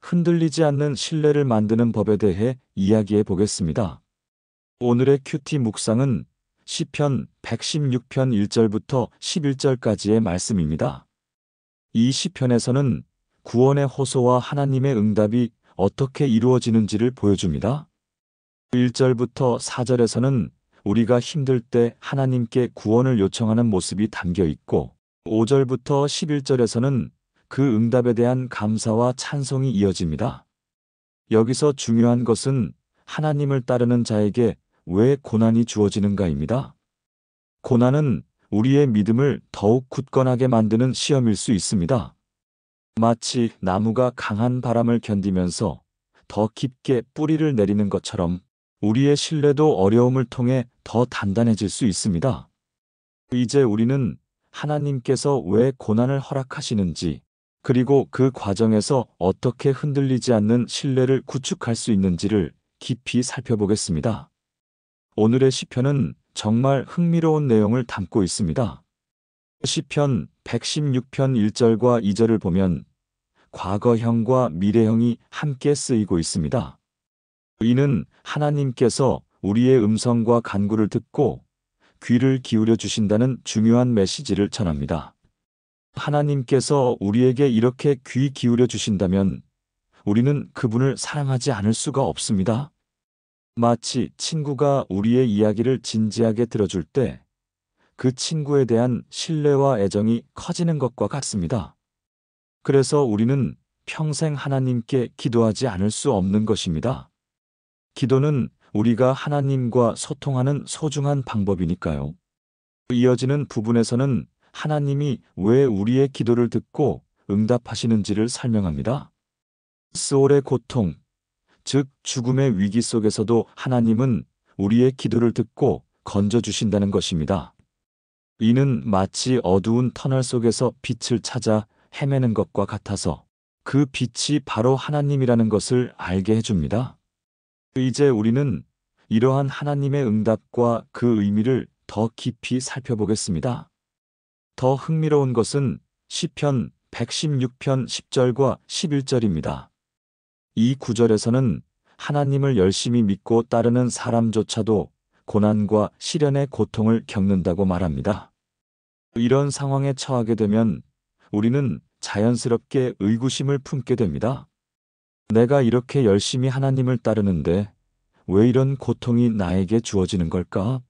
흔들리지 않는 신뢰를 만드는 법에 대해 이야기해 보겠습니다. 오늘의 큐티 묵상은 시편 116편 1절부터 11절까지의 말씀입니다. 이 시편에서는 구원의 호소와 하나님의 응답이 어떻게 이루어지는지를 보여줍니다. 1절부터 4절에서는 우리가 힘들 때 하나님께 구원을 요청하는 모습이 담겨 있고 5절부터 11절에서는 그 응답에 대한 감사와 찬송이 이어집니다. 여기서 중요한 것은 하나님을 따르는 자에게 왜 고난이 주어지는가입니다. 고난은 우리의 믿음을 더욱 굳건하게 만드는 시험일 수 있습니다. 마치 나무가 강한 바람을 견디면서 더 깊게 뿌리를 내리는 것처럼 우리의 신뢰도 어려움을 통해 더 단단해질 수 있습니다. 이제 우리는 하나님께서 왜 고난을 허락하시는지, 그리고 그 과정에서 어떻게 흔들리지 않는 신뢰를 구축할 수 있는지를 깊이 살펴보겠습니다. 오늘의 시편은 정말 흥미로운 내용을 담고 있습니다. 시편 116편 1절과 2절을 보면 과거형과 미래형이 함께 쓰이고 있습니다. 이는 하나님께서 우리의 음성과 간구를 듣고 귀를 기울여 주신다는 중요한 메시지를 전합니다. 하나님께서 우리에게 이렇게 귀 기울여 주신다면 우리는 그분을 사랑하지 않을 수가 없습니다. 마치 친구가 우리의 이야기를 진지하게 들어줄 때 그 친구에 대한 신뢰와 애정이 커지는 것과 같습니다. 그래서 우리는 평생 하나님께 기도하지 않을 수 없는 것입니다. 기도는 우리가 하나님과 소통하는 소중한 방법이니까요. 이어지는 부분에서는 하나님이 왜 우리의 기도를 듣고 응답하시는지를 설명합니다. 스올의 고통, 즉 죽음의 위기 속에서도 하나님은 우리의 기도를 듣고 건져주신다는 것입니다. 이는 마치 어두운 터널 속에서 빛을 찾아 헤매는 것과 같아서 그 빛이 바로 하나님이라는 것을 알게 해줍니다. 이제 우리는 이러한 하나님의 응답과 그 의미를 더 깊이 살펴보겠습니다. 더 흥미로운 것은 시편 116편 10절과 11절입니다. 이 구절에서는 하나님을 열심히 믿고 따르는 사람조차도 고난과 시련의 고통을 겪는다고 말합니다. 이런 상황에 처하게 되면 우리는 자연스럽게 의구심을 품게 됩니다. 내가 이렇게 열심히 하나님을 따르는데 왜 이런 고통이 나에게 주어지는 걸까?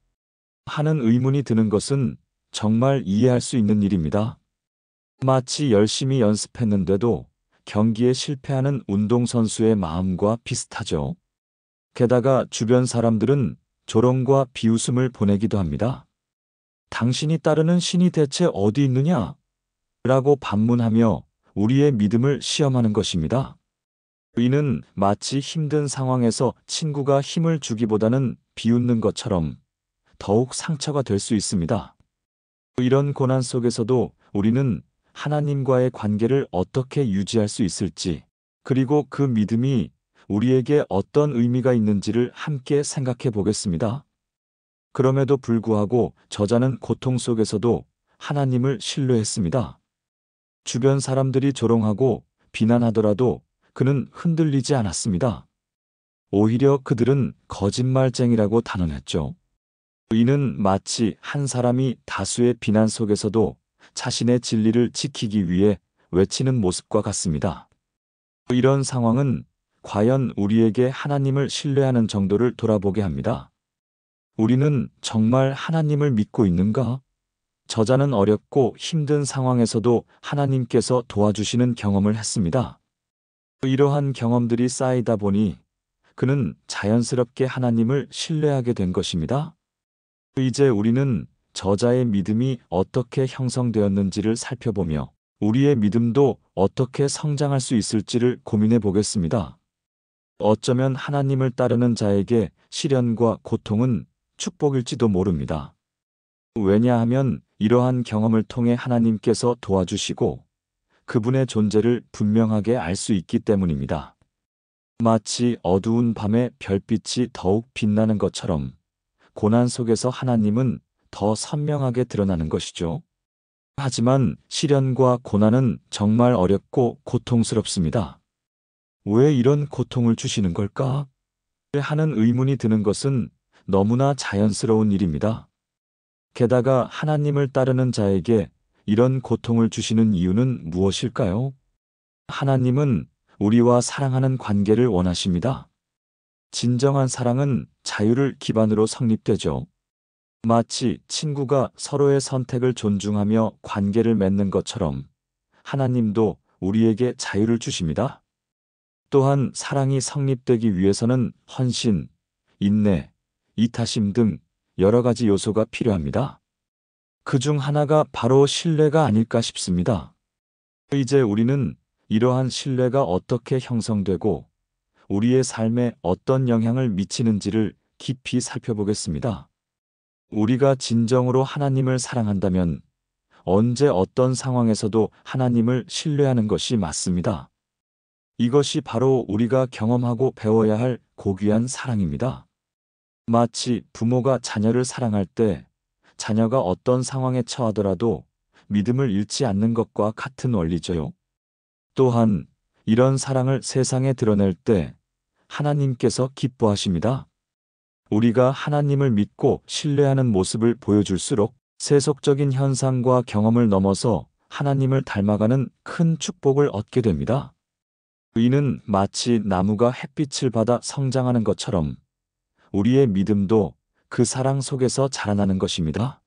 하는 의문이 드는 것은 정말 이해할 수 있는 일입니다. 마치 열심히 연습했는데도 경기에 실패하는 운동선수의 마음과 비슷하죠. 게다가 주변 사람들은 조롱과 비웃음을 보내기도 합니다. 당신이 따르는 신이 대체 어디 있느냐? 라고 반문하며 우리의 믿음을 시험하는 것입니다. 이는 마치 힘든 상황에서 친구가 힘을 주기보다는 비웃는 것처럼 더욱 상처가 될 수 있습니다. 이런 고난 속에서도 우리는 하나님과의 관계를 어떻게 유지할 수 있을지, 그리고 그 믿음이 우리에게 어떤 의미가 있는지를 함께 생각해 보겠습니다. 그럼에도 불구하고 저자는 고통 속에서도 하나님을 신뢰했습니다. 주변 사람들이 조롱하고 비난하더라도 그는 흔들리지 않았습니다. 오히려 그들은 거짓말쟁이라고 단언했죠. 이는 마치 한 사람이 다수의 비난 속에서도 자신의 진리를 지키기 위해 외치는 모습과 같습니다. 이런 상황은 과연 우리에게 하나님을 신뢰하는 정도를 돌아보게 합니다. 우리는 정말 하나님을 믿고 있는가? 저자는 어렵고 힘든 상황에서도 하나님께서 도와주시는 경험을 했습니다. 이러한 경험들이 쌓이다 보니 그는 자연스럽게 하나님을 신뢰하게 된 것입니다. 이제 우리는 저자의 믿음이 어떻게 형성되었는지를 살펴보며 우리의 믿음도 어떻게 성장할 수 있을지를 고민해 보겠습니다. 어쩌면 하나님을 따르는 자에게 시련과 고통은 축복일지도 모릅니다. 왜냐하면 이러한 경험을 통해 하나님께서 도와주시고 그분의 존재를 분명하게 알 수 있기 때문입니다. 마치 어두운 밤에 별빛이 더욱 빛나는 것처럼 고난 속에서 하나님은 더 선명하게 드러나는 것이죠. 하지만 시련과 고난은 정말 어렵고 고통스럽습니다. 왜 이런 고통을 주시는 걸까? 하는 의문이 드는 것은 너무나 자연스러운 일입니다. 게다가 하나님을 따르는 자에게 이런 고통을 주시는 이유는 무엇일까요? 하나님은 우리와 사랑하는 관계를 원하십니다. 진정한 사랑은 자유를 기반으로 성립되죠. 마치 친구가 서로의 선택을 존중하며 관계를 맺는 것처럼 하나님도 우리에게 자유를 주십니다. 또한 사랑이 성립되기 위해서는 헌신, 인내, 이타심 등 여러 가지 요소가 필요합니다. 그중 하나가 바로 신뢰가 아닐까 싶습니다. 이제 우리는 이러한 신뢰가 어떻게 형성되고 우리의 삶에 어떤 영향을 미치는지를 깊이 살펴보겠습니다. 우리가 진정으로 하나님을 사랑한다면 언제 어떤 상황에서도 하나님을 신뢰하는 것이 맞습니다. 이것이 바로 우리가 경험하고 배워야 할 고귀한 사랑입니다. 마치 부모가 자녀를 사랑할 때 자녀가 어떤 상황에 처하더라도 믿음을 잃지 않는 것과 같은 원리죠요. 또한 이런 사랑을 세상에 드러낼 때 하나님께서 기뻐하십니다. 우리가 하나님을 믿고 신뢰하는 모습을 보여줄수록 세속적인 현상과 경험을 넘어서 하나님을 닮아가는 큰 축복을 얻게 됩니다. 이는 마치 나무가 햇빛을 받아 성장하는 것처럼 우리의 믿음도 그 사랑 속에서 자라나는 것입니다.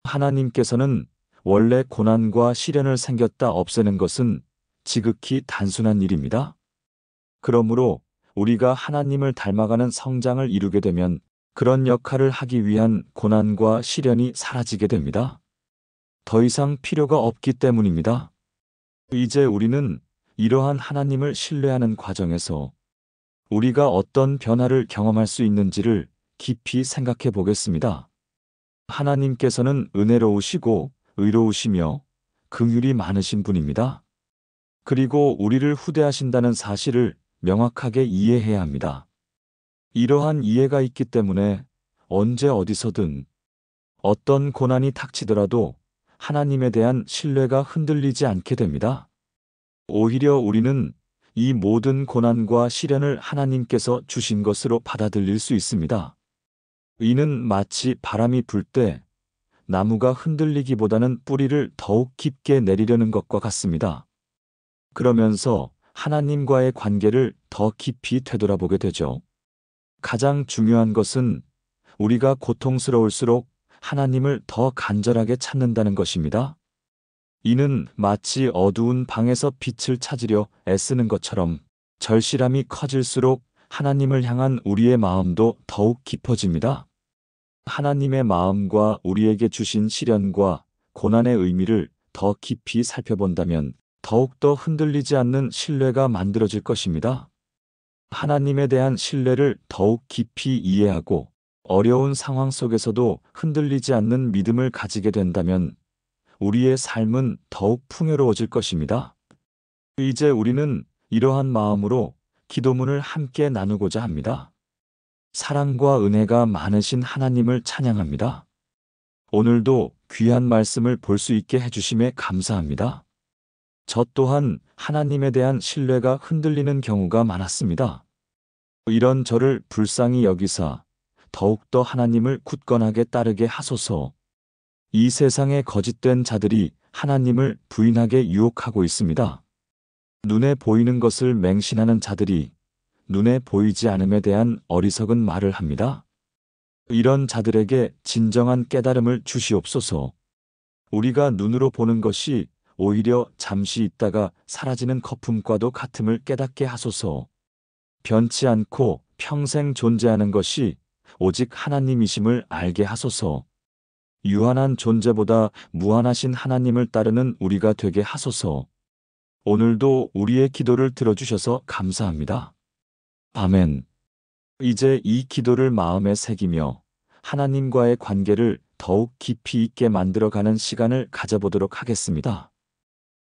하나님께서는 원래 고난과 시련을 생겼다 없애는 것은 지극히 단순한 일입니다. 그러므로 우리가 하나님을 닮아가는 성장을 이루게 되면 그런 역할을 하기 위한 고난과 시련이 사라지게 됩니다. 더 이상 필요가 없기 때문입니다. 이제 우리는 이러한 하나님을 신뢰하는 과정에서 우리가 어떤 변화를 경험할 수 있는지를 깊이 생각해 보겠습니다. 하나님께서는 은혜로우시고 의로우시며 긍휼이 많으신 분입니다. 그리고 우리를 후대하신다는 사실을 명확하게 이해해야 합니다. 이러한 이해가 있기 때문에 언제 어디서든 어떤 고난이 닥치더라도 하나님에 대한 신뢰가 흔들리지 않게 됩니다. 오히려 우리는 이 모든 고난과 시련을 하나님께서 주신 것으로 받아들일 수 있습니다. 이는 마치 바람이 불 때 나무가 흔들리기보다는 뿌리를 더욱 깊게 내리려는 것과 같습니다. 그러면서 하나님과의 관계를 더 깊이 되돌아보게 되죠. 가장 중요한 것은 우리가 고통스러울수록 하나님을 더 간절하게 찾는다는 것입니다. 이는 마치 어두운 방에서 빛을 찾으려 애쓰는 것처럼 절실함이 커질수록 하나님을 향한 우리의 마음도 더욱 깊어집니다. 하나님의 마음과 우리에게 주신 시련과 고난의 의미를 더 깊이 살펴본다면 더욱더 흔들리지 않는 신뢰가 만들어질 것입니다. 하나님에 대한 신뢰를 더욱 깊이 이해하고 어려운 상황 속에서도 흔들리지 않는 믿음을 가지게 된다면 우리의 삶은 더욱 풍요로워질 것입니다. 이제 우리는 이러한 마음으로 기도문을 함께 나누고자 합니다. 사랑과 은혜가 많으신 하나님을 찬양합니다. 오늘도 귀한 말씀을 볼 수 있게 해주심에 감사합니다. 저 또한 하나님에 대한 신뢰가 흔들리는 경우가 많았습니다. 이런 저를 불쌍히 여기사 더욱더 하나님을 굳건하게 따르게 하소서. 이 세상의 거짓된 자들이 하나님을 부인하게 유혹하고 있습니다. 눈에 보이는 것을 맹신하는 자들이 눈에 보이지 않음에 대한 어리석은 말을 합니다. 이런 자들에게 진정한 깨달음을 주시옵소서. 우리가 눈으로 보는 것이 오히려 잠시 있다가 사라지는 거품과도 같음을 깨닫게 하소서. 변치 않고 평생 존재하는 것이 오직 하나님이심을 알게 하소서. 유한한 존재보다 무한하신 하나님을 따르는 우리가 되게 하소서. 오늘도 우리의 기도를 들어주셔서 감사합니다. 아멘. 이제 이 기도를 마음에 새기며 하나님과의 관계를 더욱 깊이 있게 만들어가는 시간을 가져보도록 하겠습니다.